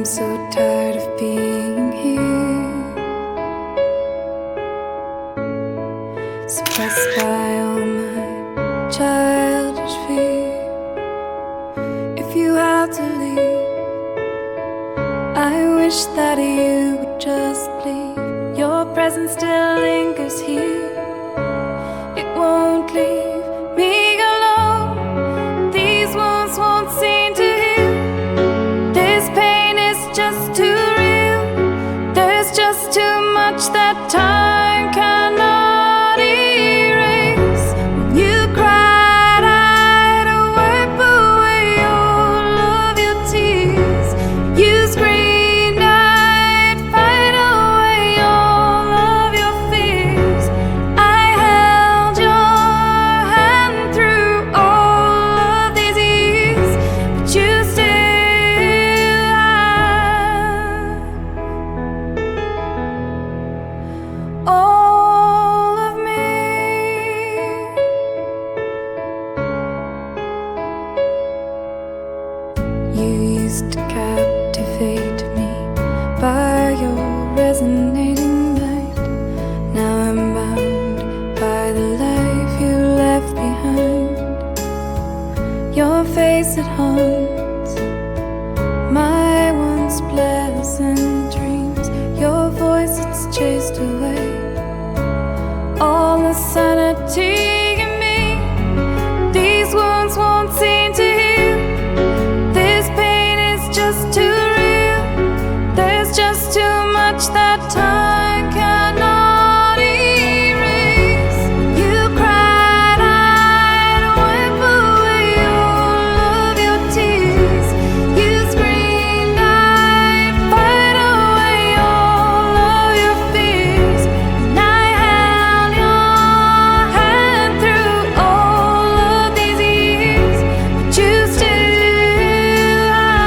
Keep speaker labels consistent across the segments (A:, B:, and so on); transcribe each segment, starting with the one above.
A: so tired of being here, suppressed by all my childish fear. If you have to leave, I wish that you would just leave. Your presence still lingers here, it won't leave me alone. These wounds won't seem to heal. This pain is just too real. There's just too much that time cannot erase. When you cried, I'd wipe away all of your tears. You screamed, I'd fight away all of your fears. I held your hand through all of these years, but you still have all of me. You used to captivate me by your resonating light. Now I'm bound by the life you left behind. Your face, it haunts my once pleasant dreams. Your voice, it's chased away all the sanity in me. These wounds won't seem to heal. This pain is just too real. There's just too much that time cannot erase. You cried, I'd wipe away all of your tears. You screamed, I'd fight away all of your fears. And I held your hand through all of these years, but you still have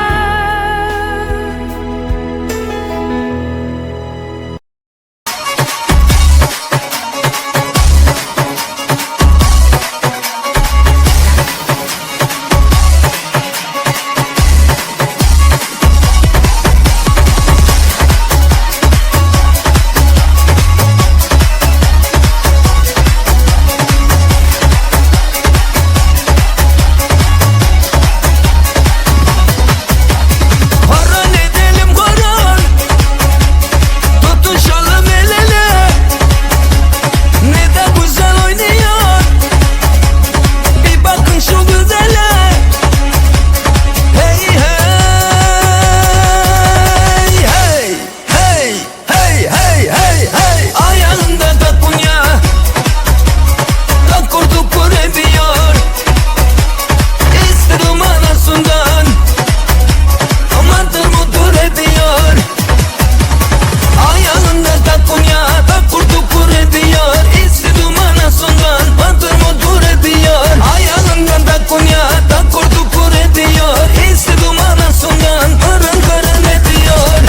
B: Horon edelim horon, tutuşalım el ele. Ne de güzel oynuyor, bir bakın şu güzele. Hey hey, hey hey, hey hey hey hey. Ayağında takunya, takur tukur ediyor. İstedim anasından, amandır mudur ediyor. Ayağında takunya, takur tukur ediyor. İstedim anasından, amandır mudur ediyor. Ayağında takunya, takur tukur ediyor. İstedim anasından, pırın pırın ediyor.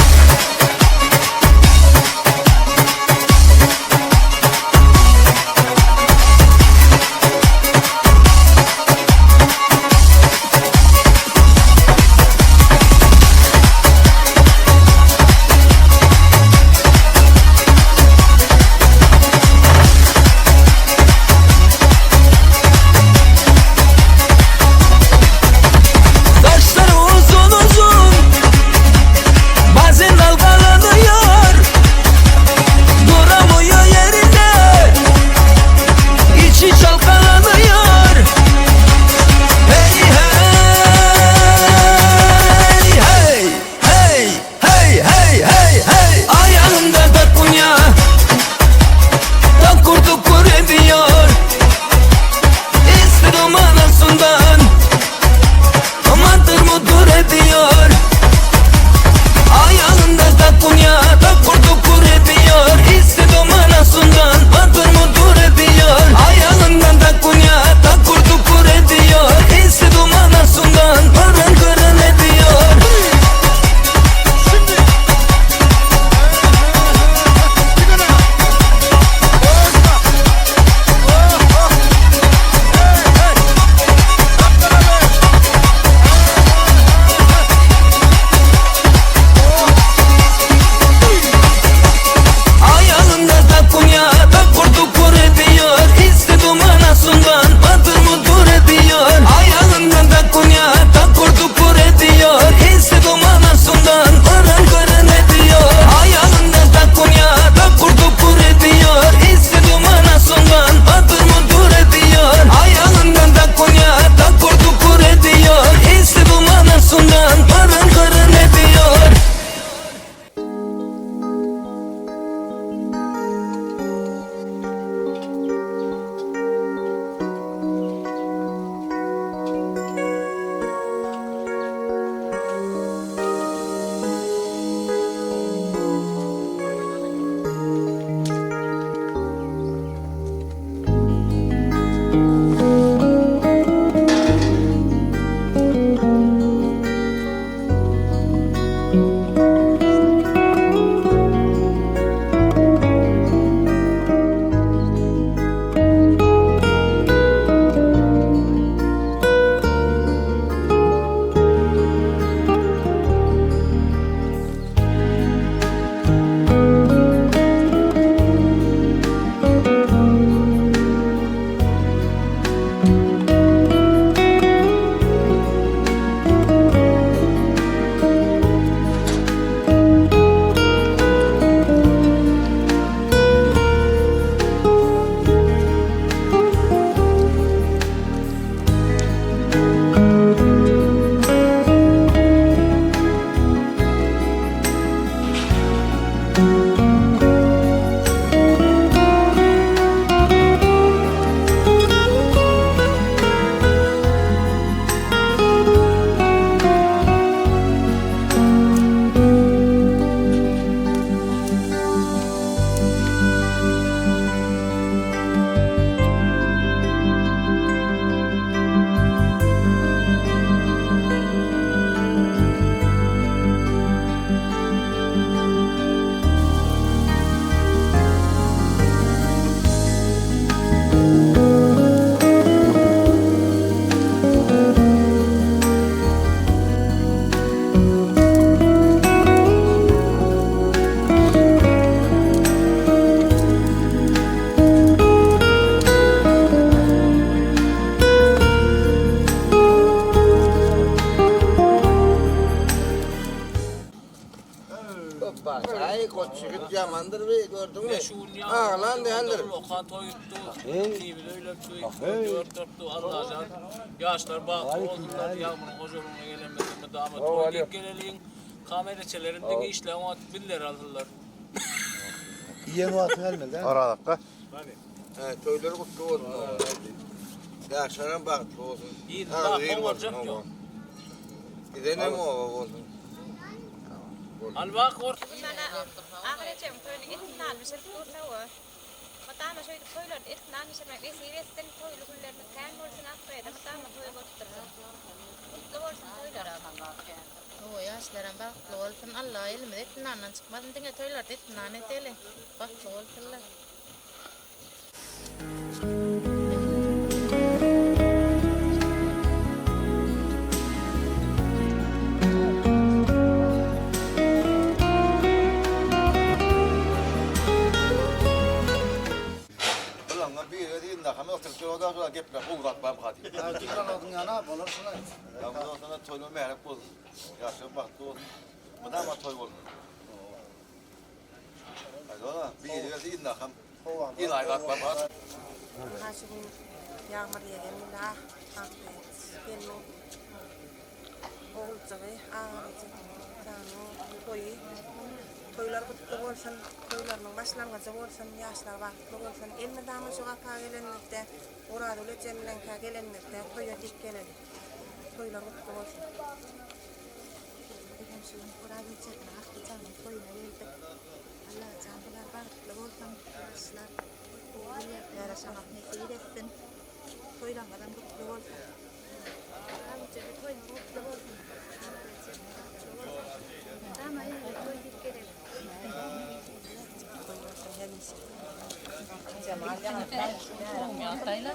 B: Saçları uzun uzun, bazen dalgalanıyor. Duramıyor yerinde, içi çalkalanıyor. Hey hey, hey hey, hey hey hey hey. Ayağında takunya, takur tukur ediyor. İstedim anasından, amandır mudur ediyor. Ayağında takunya, takur tukur ediyor. İstedim anasından, amandır mudur ediyor. Ayağında takunya, takur tukur ediyor. İstedim anasından, pırın pırın ediyor.
C: Ey koççuk yamandır be gördün mü?
D: Meşhur
C: Ağlan değildir.
D: Lokan toyuttu, TV öylöptü, dörtöptü, Allah can. Yaşlar bak, oldular, yağmurun huzuruna gelemedi mi, damat toyduk geleliğin. Kameraçelerindeki işlerini atıp biller aldılar.
E: Yeni atın elmedi.
F: Aralıkta.
C: Töyleri kutlu olsun. Yaşlanan baktı olsun.
D: İyi,
C: Ha,
D: bak,
C: değil
D: olacak
C: olsun,
D: yok.
C: Gidene mi olsun?
D: Al bak,
G: Ahirete köyün etkinden bir şey kurtağı. Matama şöyle köylerin etkinden bir şey ben esiretten köylü kullarını kan olsun akbayda matama köy götürür. Mutlu olsun köyler.
H: O yaşlarım baklı olsun Allah ilmi etkinden çıkmadın dinle köyler etkinden eteli. Baklı olsunlar.
F: Ulan bir yere değil de hemen oturup orada sonra gepler uzatmam hadi.
E: Erkekler adın yana bulursun.
F: Ya bundan sonra toylu merak bol. Yaşım baktı olsun. Bu da ama toy oldu. Hadi ona bir yere değil de hem ilay atmam hadi.
I: Haşim yağmur yegeninde akbet gelin olacak ağrıcı tanı koyu toylar kutlu olsun toylarının başlangıcı olsun yaşlar vakitli olsun elme damı sokakta gelenlikte uğradılı cemlenka gelenlikte koya dik gelelim toylar kutlu olsun bugün şu uğradılı cemlenka aklı canı koyuna geldik Allah canlılar vakitli olsun yaşlar Yaraşamak nekili deftin. Toylamadan mutlu olsun. Abice bir toy mutlu olsun. Ama iyi toy dik gerek. Toy olsun henüz. Cemal yanaktan olmayatayla.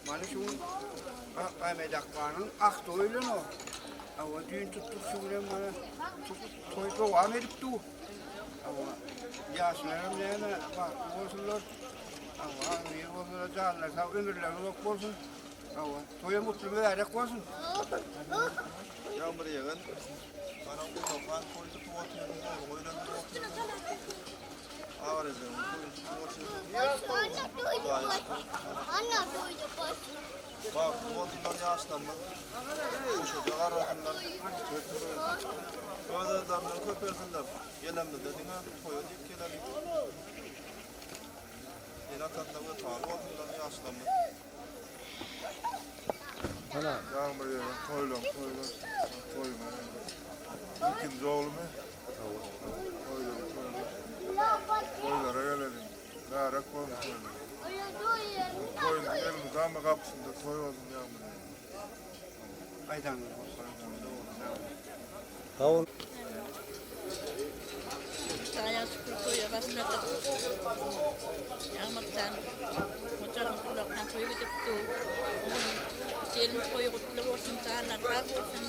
E: Bana şu kaymedaklarının ak toylun o. Ama düğün tuttuk şuurem bana toy devam edip du. Ama yaşlarım neyine bak olsunlar. Ama bir olsunlar canlar sağ ömürleri yok olsun. Ama toya mutlu bir verek olsun.
F: Yağmur yağın. Bana bu topan koydu tuvatını oynan tuvatını. Ağrızın bak tuvatından yaşlanma. Uşacak arasından böyle adamlar köpersinler. Gelemdi dediğine koyu deyip gelelim. Yine tatlığı tuvatından yaşlanma. Yağmur yağın koyulun. İkinci oğlum koyulun. Koyulara gelelim. Garak koyun. Koyun elimiz ama kapısında koy olsun yağmur.
E: Aydan.
F: Kavun.
H: Saya şükür koyu başladı. Yağmurdan. Hocalarım kulaktan koyu gidip du. Gelin koyu kutlu olsun canlar var olsun.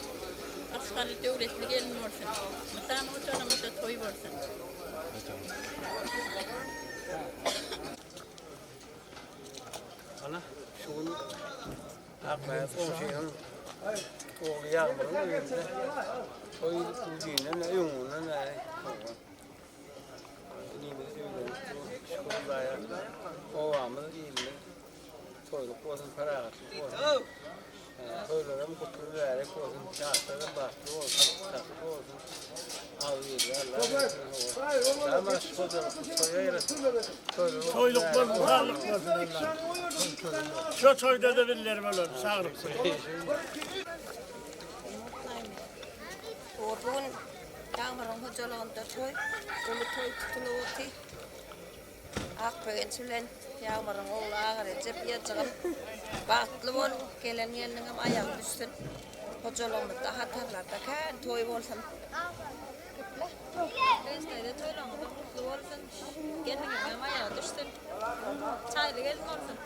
H: Asfali devletli gelin olsun. Mutlaka hocalarımız da koyu olsun.
D: Ana, şunu akmaya komşuyum. Oğlu yağmurun önünde. Toy kuzine ne yumuna ne. Nimiz öyle. Şuraya ovamız iyiydi. Toyluk olsun para olsun. Toylara mı kutlu vererek olsun. Şahsların bahtı olsun. Tatlı olsun. Ama şu kadar toya yarasın.
J: Toyluklar muharlık olsun. Şu toyda da birileri böyle sağlık.
I: Orhun yağmurun hocalarında toy ulu toy tutuluğuti akbet sülen yağmurun oğlu ağrı cep yatırım baktlı ol gelen gelinin ama ayak düşsün hocalarında hatarlarda kan toy olsun
G: Neyse toylarında mutlu olsun. Gelinin ama ayağı düşsün. Çaylı gelin olsun.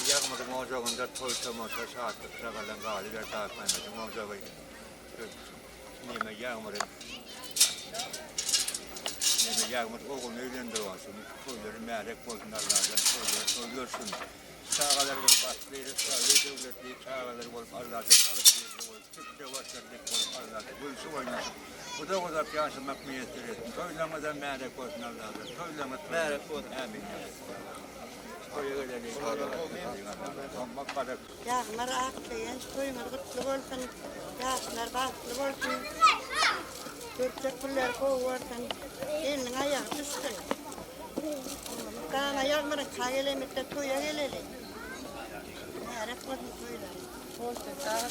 F: Yağmurun ocağında toy tomoşa şartı sıralarla gali ver dağıtmayın. Ocağı nime yağmurun. Nime yağmur oğlunu evlendir olsun. Toyları merak olsun Allah'tan. Toyları görsün.
E: çağalar olup başlayır, devletli çağalar olup Allah'tan algılayıcı olup, Türkçe başlarlık olup Allah'tan gülsü oynuyor. Bu da o da yaşamak niyettir ettim. Söylemeden merak olsun Allah'tan. Söylemeden merak olsun. Amin.
K: Yağlar aklayan, toyumlar kutlu olsun, yaşlar bahtlı olsun, Türkçe kuller kovuyorsun, elinin ayağı düştü. Kaan ayağımın kayılemette toya geleli. Merak olsun toylar. Olsun, sağ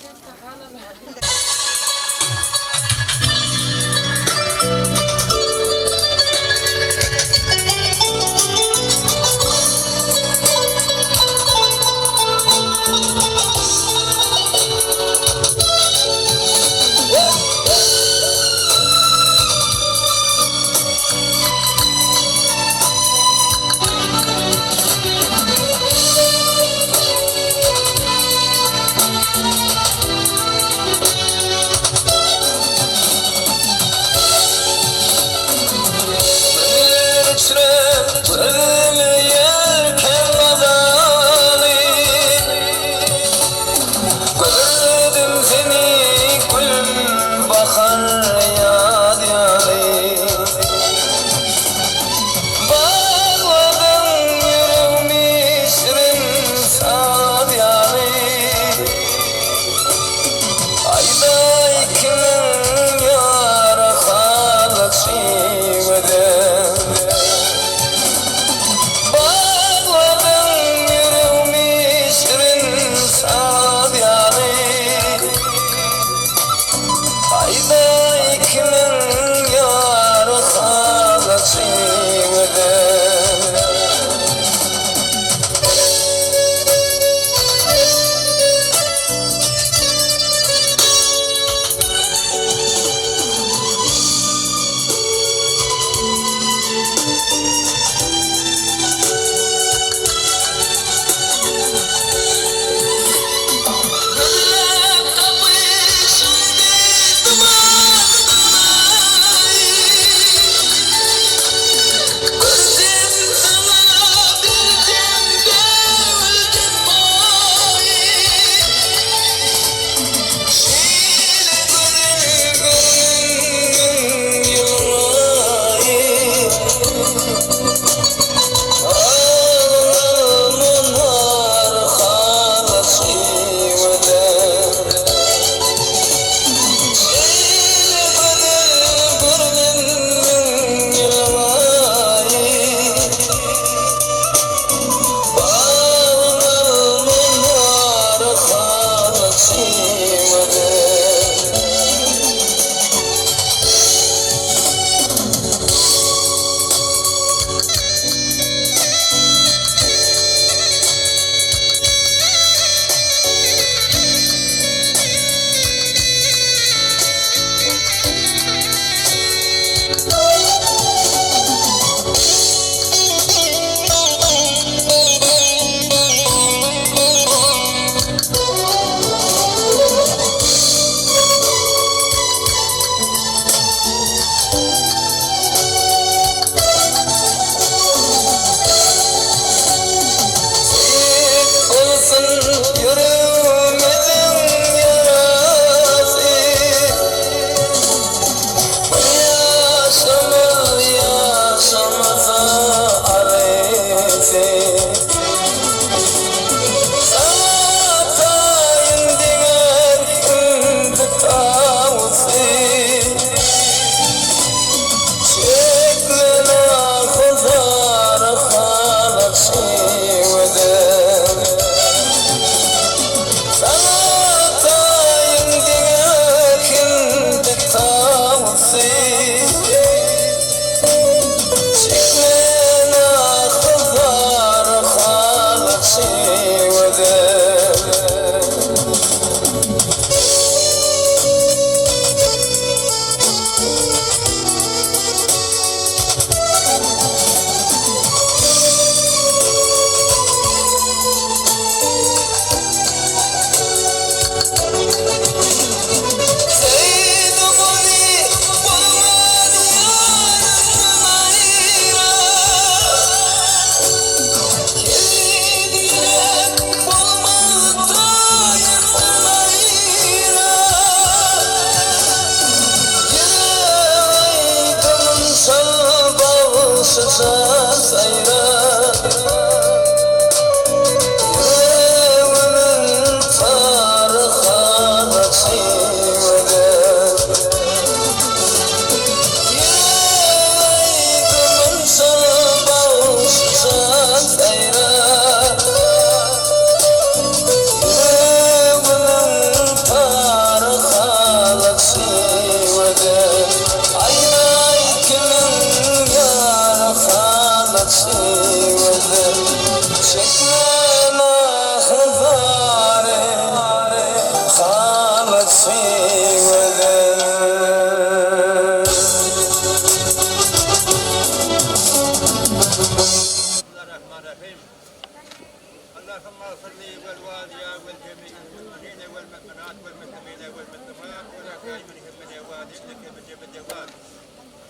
F: اللهم اغفر لي والوالدي والجميع المؤمنين والمؤمنات والمسلمين والمسلمات ولا كائن من الواد انك مجيب الجواد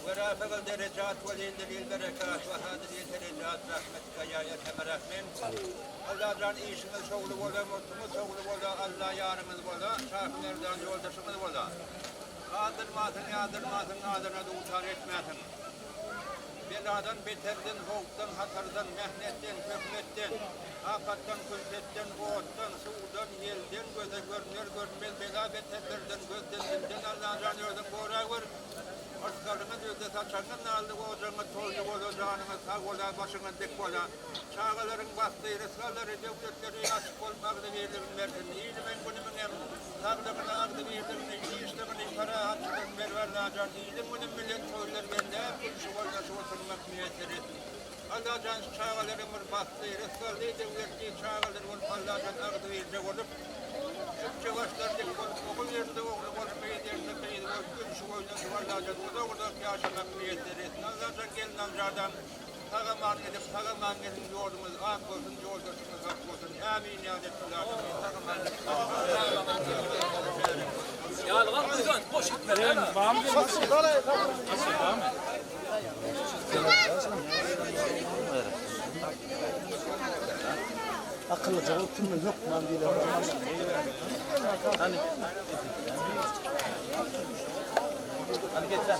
F: ورافق الدرجات وليل البركات وهذه الدرجات رحمتك يا ارحم الراحمين. Allah can işimiz şoğlu ola, mutlumuz şoğlu ola, Allah yarımız ola, şahitlerden yoldaşımız ola. Adırmasın, yadırmasın, adına da utar etmesin. Beladan, beterden, soğuktan, hatardan, mehnetten, kökmetten, afattan, külfetten, oğuttan, suğdan, yelden, göze görünür, görünmez, bela beterlerden, gözden, dilden, Allah can yoldan, boğra vur. Arskarını düzde saçanın naldı ocağını tozlu ola, canını sağ ola, başını dik ola. Çağaların bastığı rızkaları, devletleri açık olmakta verilir versin. İyilimin günümün hem sağlığına ardı verilir, işlemini para açıkın ververle acar. İyilim günüm millet soylar bende, şu oynası oturmak niyetleri. Allah can çağaların bastığı rızkalı, devletli çağaların Allah can ardı verecek olup. Türkçe başlardık, okul yerinde okul olmayı derinde kıydı, gün şu oynası varlacak, orada yaşamak niyetleri. Allah gelin amcadan sağaman edip, sağaman edip yolumuz ak olsun, yoldaşımız ak olsun. Amin ya Resulallah. Sağaman edip, sağaman edip.
D: Ya lan kızan, boş etme.
J: Akıllıca oturma yok mandile. Hani geç lan.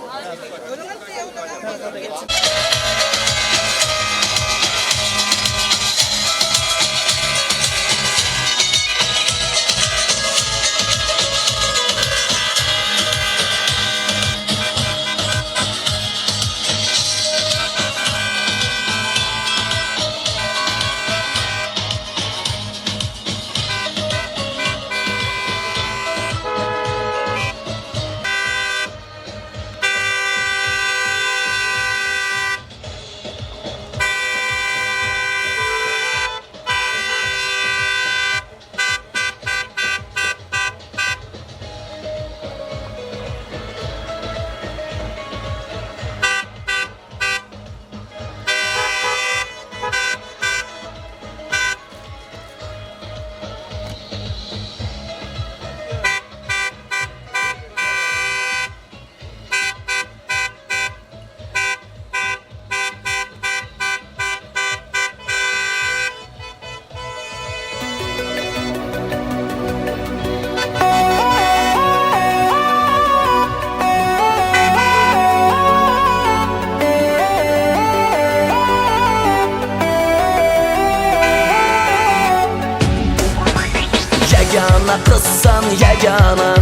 B: Yegana kızsan yegana,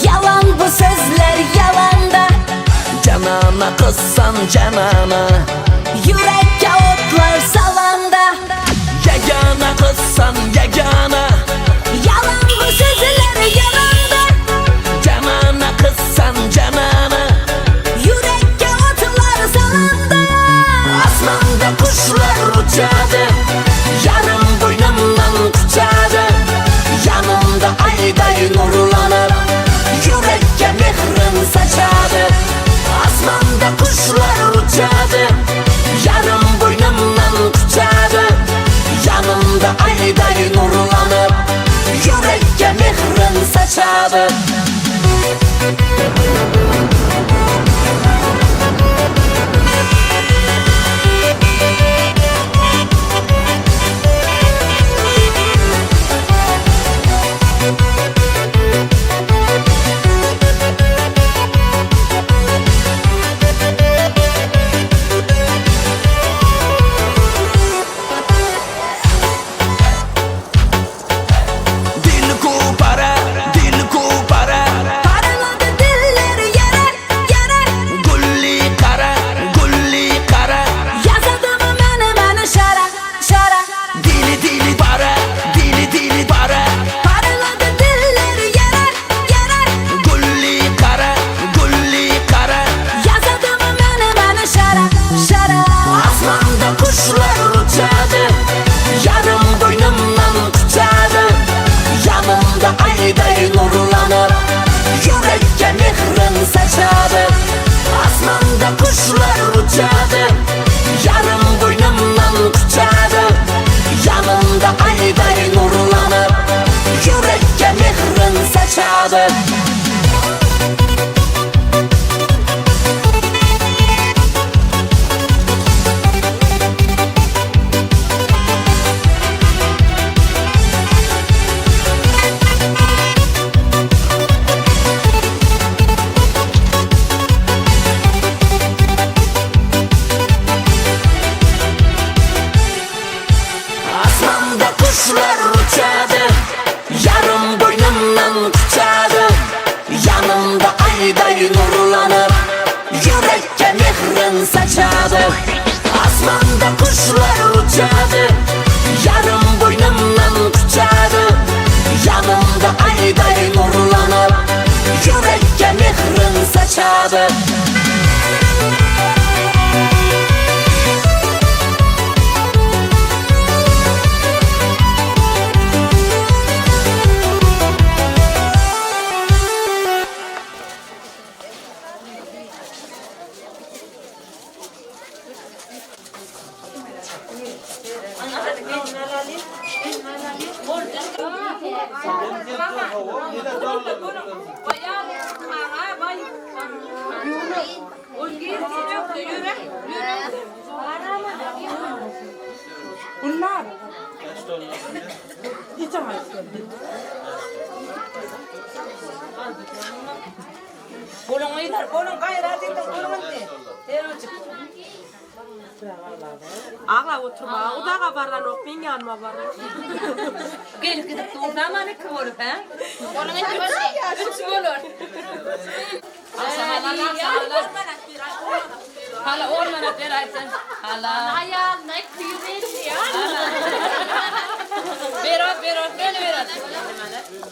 L: Yalan bu sözler yalanda,
B: canana kızsan canana,
L: yürekte otlar salanda.
B: yegana kızsan yegana,
L: Yalan bu sözler yalanda,
B: canana kızsan canana,
L: yürekte otlar salanda.
B: asmanda kuşlar uçadı, yarım boynumdan tutadı. Yanımda ayday nurlanır, yürekke mehrin saçadı. Asmanda kuşlar uçadı, yarım boynumdan tutadı. Yanımda ayday nurlanır, yürekke mehrin saçadı. Dil kupara,
L: saçadı. Asmanda kuşlar uçadı, yarım boynumdan tutadı. Yanımda ayday nurlanıp, yürekke mehrin saçadı. Asmanda kuşlar uçadı, yarım boynumdan tutadı. Yanımda ayday nurlanıp, yürekke mehrin saçadı.
K: Bunlar. Bolong aylar, bolong kayrar dedim, bolong ante. Ağla oturma, odağa baran ok, ben yanma baran. Gelip gidip doğrama ne kıvırıp he?
G: Bolong ante başka. Üç bolong.
K: Hala ormana beraysın. Hala.
G: Hayal, ne kıymet ya.
K: Berat, beni berat.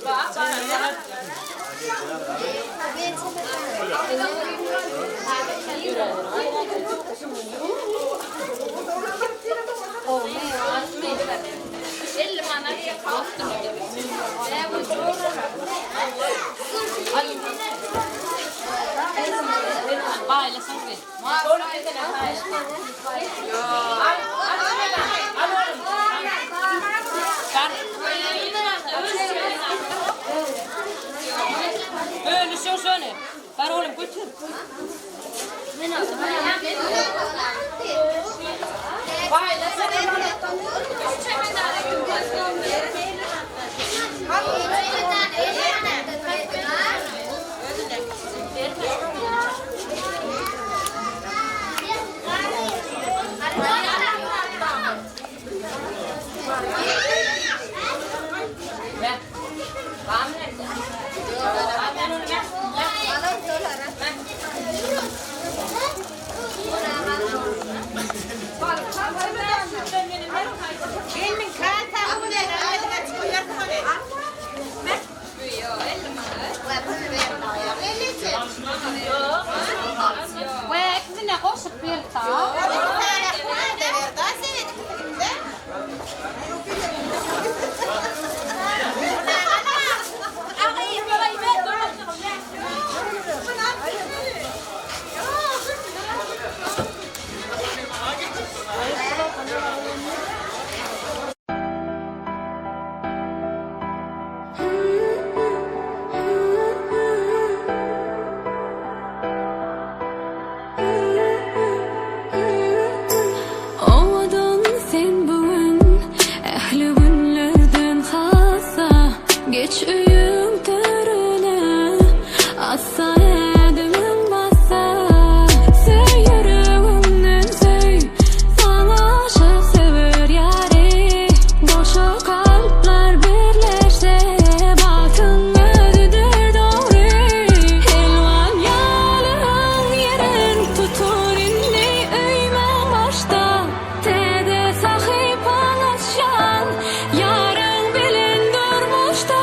K: Bak, bak.
G: اللي ما نجي خاطر لا وجوه
K: Aile sanki. Doğru dedin aile. Böyle söyle. Ver oğlum götür. Aile
A: Geç uyum törüne assa edimin bassa Söy yüreğimden söy sana aşık sever yari Boşa kalpler birleşse batın ödüdür doğru Elvan yalın yerin tutur inni öymen başta Tede sahip alışan yarın bilin durmuşta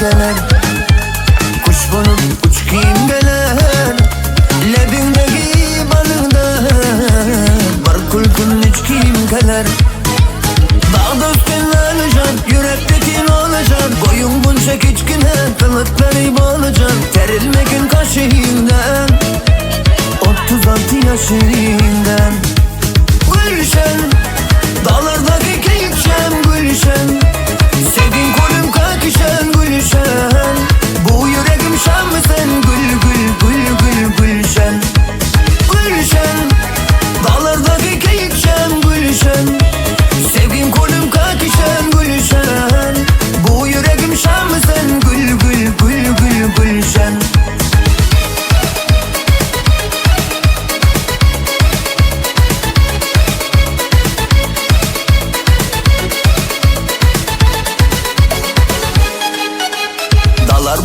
L: geler Kuş bulup uçkiyim geler Lebindeki balığda Var kulkun içkiyim geler Dağda üstün alacan Yürektekin olacan Boyun bunca küçküne Kılıkları boğulacan Terilmekin kaşığından 36 yaşından Gülşen Dağlardaki keyifşen Gülşen Sevgin kolum kakişen Gülşen Bu yüreğim şan mı sen Gül gül gül gül Gülşen Gülşen Dağlardaki keyifşen Gülşen Sevgin kolum kakişen Gülşen Bu yüreğim şan mı sen Gül gül gül gül Gülşen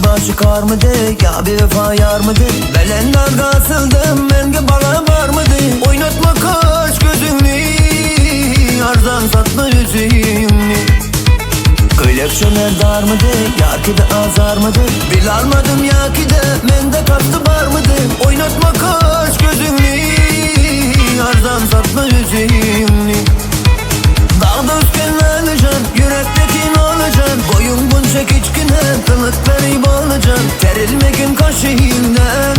L: Başı kar mı de ya bir vefa yar mı de Belen dalga asıldım menge bala var mı de Oynatma kaş gözünü Arzan satma yüzünü Köylekçeler dar mı de yar ki de azar mı de Bil almadım ya ki de mende kastı var mı de Oynatma kaş gözünü Arzan satma yüzünü Dağda üstken alacan Yürektekin olacan Boyun bunca küçküne Kılıkları boğulacan Terilmekin kaşığından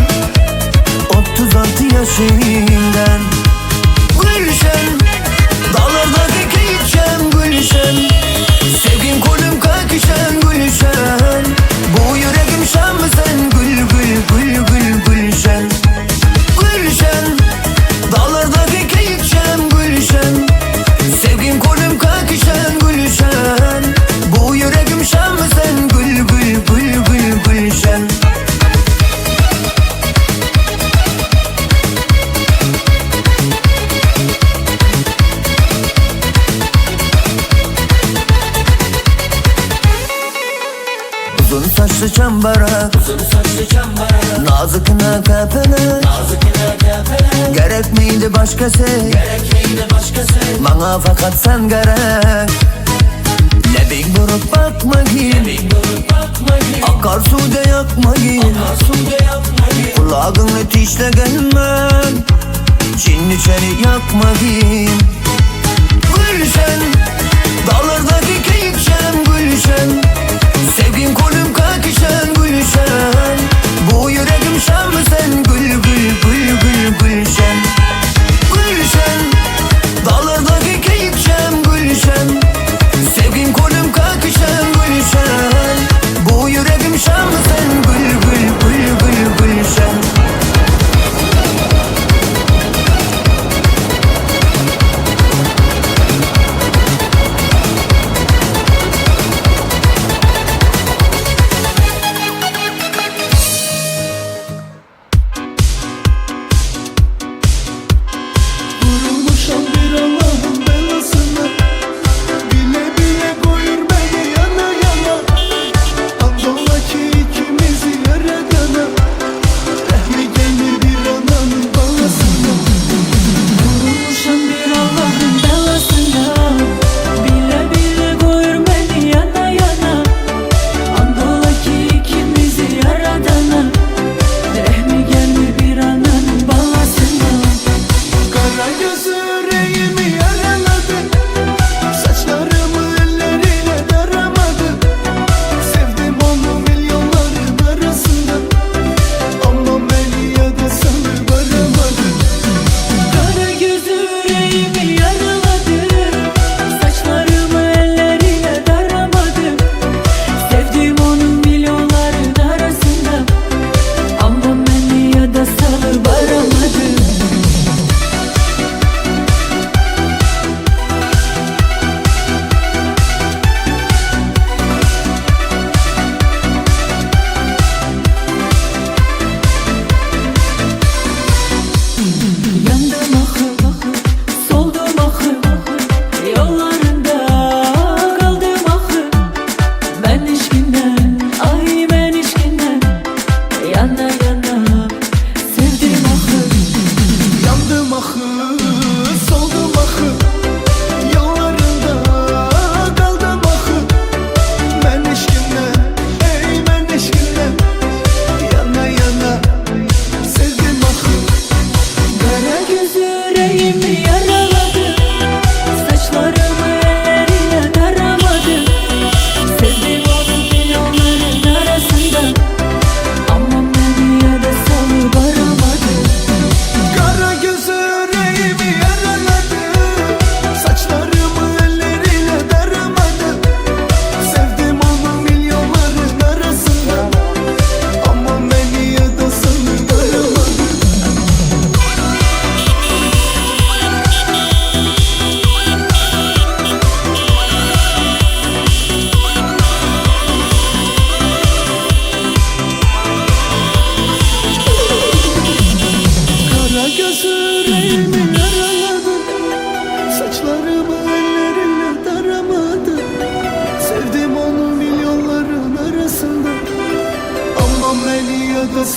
L: 36 yaşından Gülşen Dağlardaki keyifşen Gülşen Sevgin kolum kakişen Gülşen Bu yüreğim şan mı sen Gül gül gül gül Gülşen Gülşen Dağlardaki keyifşen Gülşen Sevgin kolum kakişen Gülşen Bu yüreğim şan mı sen Gül gül gül gül Gülşen Uzun saçlı çambarak Nazıkına kapene Gerek miydi başkası Bana fakat sen gerek Lebin durup bakma git Akarsu da yakma git Kulağını tişle gelmen Çin içeri yakma git Gülşen Dağlardaki keyifşen Gülşen Sevgin kolum kakişen Gülşen Bu yüreğim şan mı sen Gül gül gül gül Gülşen Gülşen Dağlardaki keyifşen Gülşen Sevgin kolum kakişen Gülşen Bu yüreğim şan mı sen Gül gül gül gül Gülşen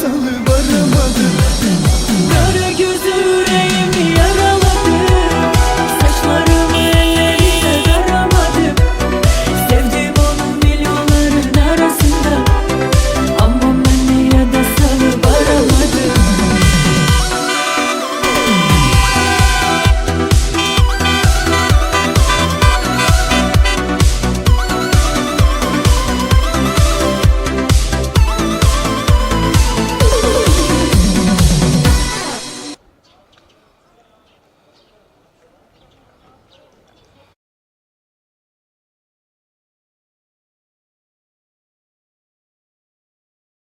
L: salıp